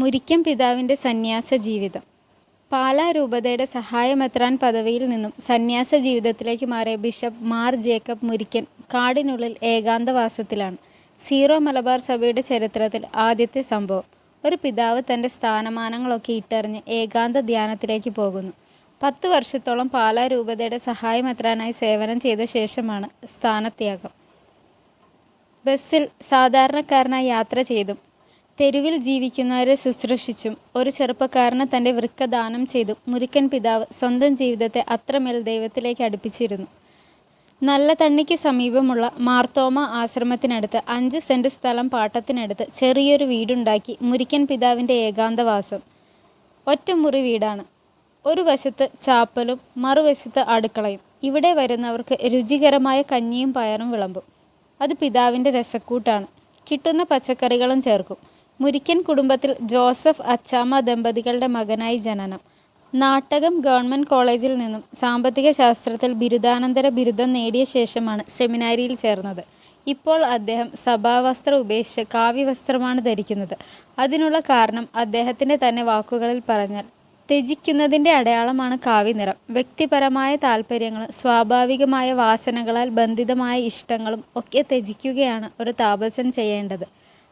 മുരിക്കൻ പിതാവിൻ്റെ സന്യാസ ജീവിതം. പാലാ രൂപതയുടെ സഹായമെത്രാൻ പദവിയിൽ നിന്നും സന്യാസ ജീവിതത്തിലേക്ക് മാറിയ ബിഷപ്പ് മാർ ജേക്കബ് മുരിക്കൻ കാടിനുള്ളിൽ ഏകാന്തവാസത്തിലാണ്. സീറോ മലബാർ സഭയുടെ ചരിത്രത്തിൽ ആദ്യത്തെ സംഭവം. ഒരു പിതാവ് തൻ്റെ സ്ഥാനമാനങ്ങളൊക്കെ ഇട്ടെറിഞ്ഞ് ഏകാന്ത ധ്യാനത്തിലേക്ക് പോകുന്നു. 10 വർഷത്തോളം പാലാ രൂപതയുടെ സഹായമെത്രാനായി സേവനം ചെയ്ത ശേഷമാണ് സ്ഥാനത്യാഗം. ബസ്സിൽ സാധാരണക്കാരനായി യാത്ര ചെയ്തും തെരുവിൽ ജീവിക്കുന്നവരെ ശുശ്രൂഷിച്ചും ഒരു ചെറുപ്പക്കാരന് തൻ്റെ വൃക്ക ദാനം ചെയ്തും മുരിക്കൻ പിതാവ് സ്വന്തം ജീവിതത്തെ അത്രമേൽ ദൈവത്തിലേക്ക് അടുപ്പിച്ചിരുന്നു. നല്ല തണ്ണിക്ക് സമീപമുള്ള മാർത്തോമ ആശ്രമത്തിനടുത്ത് 5 സെൻറ് സ്ഥലം പാട്ടത്തിനടുത്ത് ചെറിയൊരു വീടുണ്ടാക്കി മുരിക്കൻ പിതാവിൻ്റെ ഏകാന്തവാസം. ഒറ്റമുറി വീടാണ്. ഒരു വശത്ത് ചാപ്പലും മറുവശത്ത് അടുക്കളയും. ഇവിടെ വരുന്നവർക്ക് രുചികരമായ കഞ്ഞിയും പയറും വിളമ്പും. അത് പിതാവിൻ്റെ രസക്കൂട്ടാണ്. കിട്ടുന്ന പച്ചക്കറികളും ചേർക്കും. മുരിക്കൻ കുടുംബത്തിൽ ജോസഫ് അച്ചാമ്മ ദമ്പതികളുടെ മകനായി ജനനം. നാട്ടകം ഗവൺമെൻറ് കോളേജിൽ നിന്നും സാമ്പത്തിക ശാസ്ത്രത്തിൽ ബിരുദാനന്തര ബിരുദം നേടിയ ശേഷമാണ് സെമിനാരിയിൽ ചേർന്നത്. ഇപ്പോൾ അദ്ദേഹം സഭാവസ്ത്രം ഉപേക്ഷിച്ച് കാവ്യവസ്ത്രമാണ് ധരിക്കുന്നത്. അതിനുള്ള കാരണം അദ്ദേഹത്തിൻ്റെ തന്നെ വാക്കുകളിൽ പറഞ്ഞാൽ ത്യജിക്കുന്നതിൻ്റെ അടയാളമാണ് കാവിനിറം. വ്യക്തിപരമായ താല്പര്യങ്ങളും സ്വാഭാവികമായ വാസനകളാൽ ബന്ധിതമായ ഇഷ്ടങ്ങളും ഒക്കെ ത്യജിക്കുകയാണ് ഒരു താപസൻ ചെയ്യേണ്ടത്.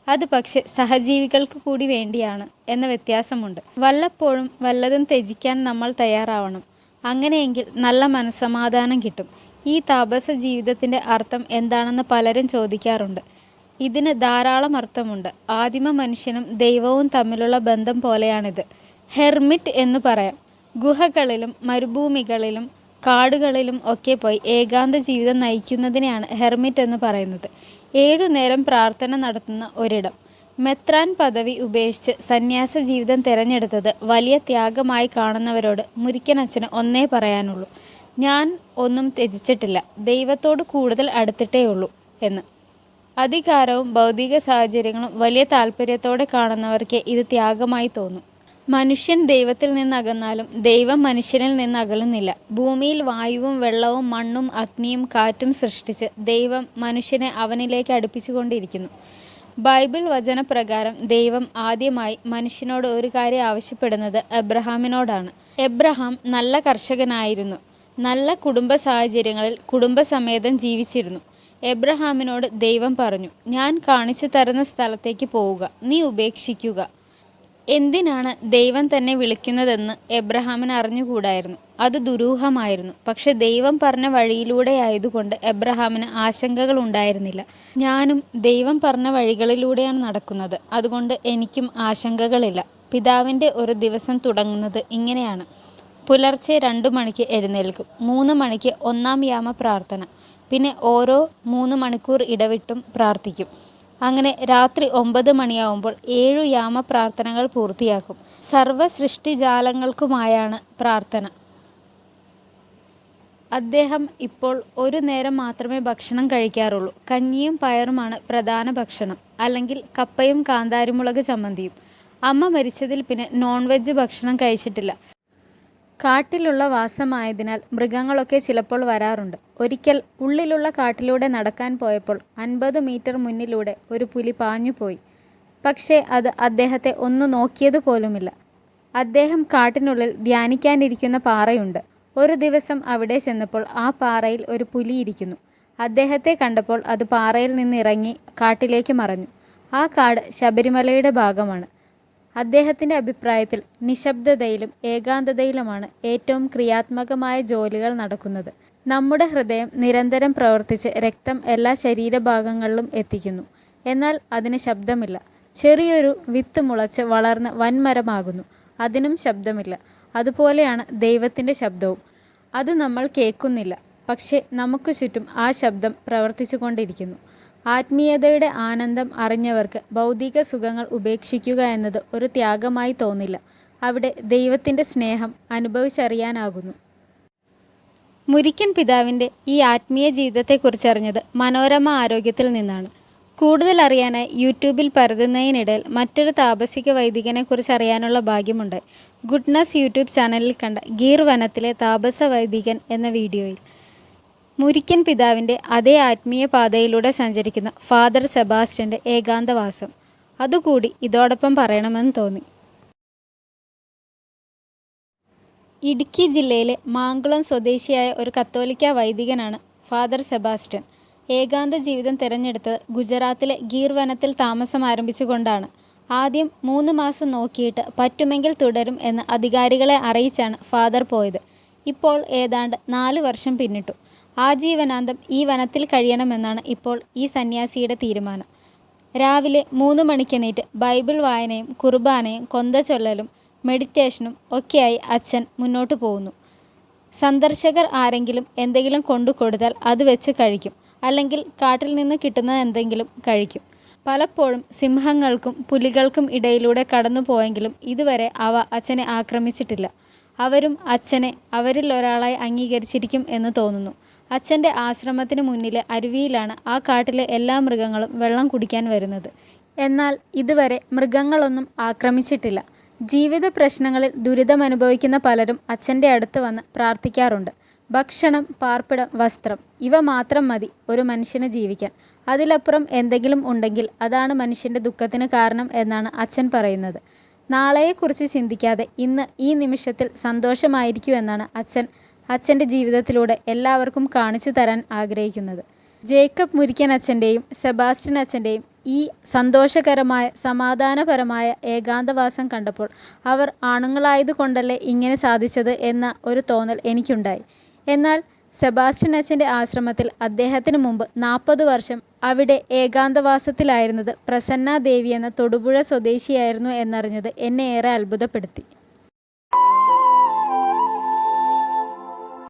അത് പക്ഷേ സഹജീവികൾക്ക് കൂടി വേണ്ടിയാണ് എന്ന വ്യത്യാസമുണ്ട്. വല്ലപ്പോഴും വല്ലതും ത്യജിക്കാൻ നമ്മൾ തയ്യാറാവണം. അങ്ങനെയെങ്കിൽ നല്ല മനസ്സമാധാനം കിട്ടും. ഈ താപസ ജീവിതത്തിൻ്റെ അർത്ഥം എന്താണെന്ന് പലരും ചോദിക്കാറുണ്ട്. ഇതിന് ധാരാളം അർത്ഥമുണ്ട്. ആദിമ മനുഷ്യനും ദൈവവും തമ്മിലുള്ള ബന്ധം പോലെയാണിത്. ഹെർമിറ്റ് എന്ന് പറയാം. ഗുഹകളിലും മരുഭൂമികളിലും കാടുകളിലും ഒക്കെ പോയി ഏകാന്ത ജീവിതം നയിക്കുന്നതിനെയാണ് ഹെർമിറ്റ് എന്ന് പറയുന്നത്. 7 നേരം പ്രാർത്ഥന നടത്തുന്ന ഒരിടം. മെത്രാൻ പദവി ഉപേക്ഷിച്ച് സന്യാസ ജീവിതം തിരഞ്ഞെടുത്തത് വലിയ ത്യാഗമായി കാണുന്നവരോട് മുരിക്കനച്ഛന് ഒന്നേ പറയാനുള്ളൂ: ഞാൻ ഒന്നും ത്യജിച്ചിട്ടില്ല, ദൈവത്തോട് കൂടുതൽ അടുത്തിട്ടേ ഉള്ളൂ എന്ന്. അധികാരവും ഭൗതിക സാഹചര്യങ്ങളും വലിയ താല്പര്യത്തോടെ കാണുന്നവർക്ക് ഇത് ത്യാഗമായി തോന്നും. മനുഷ്യൻ ദൈവത്തിൽ നിന്നകന്നാലും ദൈവം മനുഷ്യനിൽ നിന്ന് അകലുന്നില്ല. ഭൂമിയിൽ വായുവും വെള്ളവും മണ്ണും അഗ്നിയും കാറ്റും സൃഷ്ടിച്ച് ദൈവം മനുഷ്യനെ അവനിലേക്ക് അടുപ്പിച്ചുകൊണ്ടിരിക്കുന്നു. ബൈബിൾ വചനപ്രകാരം ദൈവം ആദ്യമായി മനുഷ്യനോട് ഒരു കാര്യം ആവശ്യപ്പെടുന്നത് എബ്രഹാമിനോടാണ്. എബ്രഹാം നല്ല കർഷകനായിരുന്നു. നല്ല കുടുംബ സാഹചര്യങ്ങളിൽ കുടുംബസമേതം ജീവിച്ചിരുന്നു. എബ്രഹാമിനോട് ദൈവം പറഞ്ഞു: ഞാൻ കാണിച്ചു തരുന്ന സ്ഥലത്തേക്ക് പോവുക, നീ ഉപേക്ഷിക്കുക. എന്തിനാണ് ദൈവം തന്നെ വിളിക്കുന്നതെന്ന് എബ്രഹാമിന് അറിഞ്ഞുകൂടായിരുന്നു. അത് ദുരൂഹമായിരുന്നു. പക്ഷെ ദൈവം പറഞ്ഞ വഴിയിലൂടെ ആയതുകൊണ്ട് എബ്രഹാമിന് ആശങ്കകൾ ഉണ്ടായിരുന്നില്ല. ഞാനും ദൈവം പറഞ്ഞ വഴികളിലൂടെയാണ് നടക്കുന്നത്, അതുകൊണ്ട് എനിക്കും ആശങ്കകളില്ല. പിതാവിൻ്റെ ഒരു ദിവസം തുടങ്ങുന്നത് ഇങ്ങനെയാണ്: പുലർച്ചെ 2 മണിക്ക് എഴുന്നേൽക്കും. 3 മണിക്ക് 1-ാം യാമ പ്രാർത്ഥന. പിന്നെ ഓരോ 3 മണിക്കൂർ ഇടവിട്ടും പ്രാർത്ഥിക്കും. അങ്ങനെ രാത്രി 9 മണിയാവുമ്പോൾ 7 യാമ പ്രാർത്ഥനകൾ പൂർത്തിയാക്കും. സർവ്വ സൃഷ്ടിജാലങ്ങൾക്കുമായാണ് പ്രാർത്ഥന. അദ്ദേഹം ഇപ്പോൾ ഒരു നേരം മാത്രമേ ഭക്ഷണം കഴിക്കാറുള്ളൂ. കഞ്ഞിയും പയറുമാണ് പ്രധാന ഭക്ഷണം, അല്ലെങ്കിൽ കപ്പയും കാന്താരിമുളക് ചമ്മന്തിയും. അമ്മ മരിച്ചതിൽ പിന്നെ നോൺ-വെജ് ഭക്ഷണം കഴിച്ചിട്ടില്ല. കാട്ടിലുള്ള വാസമായതിനാൽ മൃഗങ്ങളൊക്കെ ചിലപ്പോൾ വരാറുണ്ട്. ഒരിക്കൽ ഉള്ളിലുള്ള കാട്ടിലൂടെ നടക്കാൻ പോയപ്പോൾ 50 മീറ്റർ മുന്നിലൂടെ ഒരു പുലി പാഞ്ഞുപോയി. പക്ഷേ അത് അദ്ദേഹത്തെ ഒന്ന് നോക്കിയത് പോലുമില്ല. അദ്ദേഹം കാട്ടിനുള്ളിൽ ധ്യാനിക്കാനിരിക്കുന്ന പാറയുണ്ട്. ഒരു ദിവസം അവിടെ ചെന്നപ്പോൾ ആ പാറയിൽ ഒരു പുലി ഇരിക്കുന്നു. അദ്ദേഹത്തെ കണ്ടപ്പോൾ അത് പാറയിൽ നിന്നിറങ്ങി കാട്ടിലേക്ക് മറഞ്ഞു. ആ കാട് ശബരിമലയുടെ ഭാഗമാണ്. അദ്ദേഹത്തിൻ്റെ അഭിപ്രായത്തിൽ നിശബ്ദതയിലും ഏകാന്തതയിലുമാണ് ഏറ്റവും ക്രിയാത്മകമായ ജോലികൾ നടക്കുന്നത്. നമ്മുടെ ഹൃദയം നിരന്തരം പ്രവർത്തിച്ച് രക്തം എല്ലാ ശരീരഭാഗങ്ങളിലും എത്തിക്കുന്നു. എന്നാൽ അതിന് ശബ്ദമില്ല. ചെറിയൊരു വിത്ത് മുളച്ച് വളർന്ന് വൻമരമാകുന്നു. അതിനും ശബ്ദമില്ല. അതുപോലെയാണ് ദൈവത്തിൻ്റെ ശബ്ദവും. അത് നമ്മൾ കേൾക്കുന്നില്ല, പക്ഷേ നമുക്ക് ചുറ്റും ആ ശബ്ദം പ്രവർത്തിച്ചു കൊണ്ടിരിക്കുന്നു. ആത്മീയതയുടെ ആനന്ദം അറിഞ്ഞവർക്ക് ഭൗതിക സുഖങ്ങൾ ഉപേക്ഷിക്കുക എന്നത് ഒരു ത്യാഗമായി തോന്നില്ല. അവിടെ ദൈവത്തിൻ്റെ സ്നേഹം അനുഭവിച്ചറിയാനാകുന്നു. മുരിക്കൻ പിതാവിൻ്റെ ഈ ആത്മീയ ജീവിതത്തെക്കുറിച്ചറിഞ്ഞത് മനോരമ ആരോഗ്യത്തിൽ നിന്നാണ്. കൂടുതൽ അറിയാനായി യൂട്യൂബിൽ പരതുന്നതിനിടയിൽ മറ്റൊരു താപസിക വൈദികനെക്കുറിച്ച് അറിയാനുള്ള ഭാഗ്യമുണ്ടായി. ഗുഡ്നസ് യൂട്യൂബ് ചാനലിൽ കണ്ട ഗീർ വനത്തിലെ താപസ വൈദികൻ എന്ന വീഡിയോയിൽ മുരിക്കൻ പിതാവിൻ്റെ അതേ ആത്മീയ പാതയിലൂടെ സഞ്ചരിക്കുന്ന ഫാദർ സെബാസ്റ്റ്യൻ്റെ ഏകാന്തവാസം അതുകൂടി ഇതോടൊപ്പം പറയണമെന്ന് തോന്നി. ഇടുക്കി ജില്ലയിലെ മാങ്കുളം സ്വദേശിയായ ഒരു കത്തോലിക്ക വൈദികനാണ് ഫാദർ സെബാസ്റ്റ്യൻ. ഏകാന്ത ജീവിതം തിരഞ്ഞെടുത്തത് ഗുജറാത്തിലെ ഗീർ വനത്തിൽ താമസം ആരംഭിച്ചുകൊണ്ടാണ്. ആദ്യം 3 മാസം നോക്കിയിട്ട് പറ്റുമെങ്കിൽ തുടരും എന്ന് അധികാരികളെ അറിയിച്ചാണ് ഫാദർ പോയത്. ഇപ്പോൾ ഏതാണ്ട് 4 വർഷം പിന്നിട്ടു. ആജീവനാന്തം ഈ വനത്തിൽ കഴിയണമെന്നാണ് ഇപ്പോൾ ഈ സന്യാസിയുടെ തീരുമാനം. രാവിലെ 3 മണിക്കെണീറ്റ് ബൈബിൾ വായനയും കുർബാനയും കൊന്ത ചൊല്ലലും മെഡിറ്റേഷനും ഒക്കെയായി അച്ഛൻ മുന്നോട്ട് പോകുന്നു. സന്ദർശകർ ആരെങ്കിലും എന്തെങ്കിലും കൊണ്ടു കൊടുത്താൽ അത് വെച്ച് കഴിക്കും, അല്ലെങ്കിൽ കാട്ടിൽ നിന്ന് കിട്ടുന്ന എന്തെങ്കിലും കഴിക്കും. പലപ്പോഴും സിംഹങ്ങൾക്കും പുലികൾക്കും ഇടയിലൂടെ കടന്നു പോയെങ്കിലും ഇതുവരെ അവ അച്ഛനെ ആക്രമിച്ചിട്ടില്ല. അവരും അച്ഛനെ അവരിൽ ഒരാളായി അംഗീകരിച്ചിരിക്കും എന്ന് തോന്നുന്നു. അച്ഛൻ്റെ ആശ്രമത്തിന് മുന്നിലെ അരുവിയിലാണ് ആ കാട്ടിലെ എല്ലാ മൃഗങ്ങളും വെള്ളം കുടിക്കാൻ വരുന്നത്. എന്നാൽ ഇതുവരെ മൃഗങ്ങളൊന്നും ആക്രമിച്ചിട്ടില്ല. ജീവിത പ്രശ്നങ്ങളിൽ ദുരിതമനുഭവിക്കുന്ന പലരും അച്ഛൻ്റെ അടുത്ത് വന്ന് പ്രാർത്ഥിക്കാറുണ്ട്. ഭക്ഷണം, പാർപ്പിടം, വസ്ത്രം ഇവ മാത്രം മതി ഒരു മനുഷ്യന് ജീവിക്കാൻ. അതിലപ്പുറം എന്തെങ്കിലും ഉണ്ടെങ്കിൽ അതാണ് മനുഷ്യൻ്റെ ദുഃഖത്തിന് കാരണം എന്നാണ് അച്ഛൻ പറയുന്നത്. നാളെയെക്കുറിച്ച് ചിന്തിക്കാതെ ഇന്ന് ഈ നിമിഷത്തിൽ സന്തോഷമായിരിക്കൂ എന്നാണ് അച്ഛൻ്റെ ജീവിതത്തിലൂടെ എല്ലാവർക്കും കാണിച്ചു തരാൻ ആഗ്രഹിക്കുന്നത്. ജേക്കബ് മുരിക്കൻ അച്ഛൻ്റെയും സെബാസ്റ്റ്യൻ അച്ഛൻ്റെയും ഈ സന്തോഷകരമായ സമാധാനപരമായ ഏകാന്തവാസം കണ്ടപ്പോൾ അവർ ആണുങ്ങളായതുകൊണ്ടല്ലേ ഇങ്ങനെ സാധിച്ചത് എന്ന ഒരു തോന്നൽ എനിക്കുണ്ടായി. എന്നാൽ സെബാസ്റ്റ്യൻ അച്ഛൻ്റെ ആശ്രമത്തിൽ അദ്ദേഹത്തിന് മുമ്പ് 40 വർഷം അവിടെ ഏകാന്തവാസത്തിലായിരുന്നത് പ്രസന്ന ദേവി എന്ന തൊടുപുഴ സ്വദേശിയായിരുന്നു എന്നറിഞ്ഞത് എന്നെ ഏറെ അത്ഭുതപ്പെടുത്തി.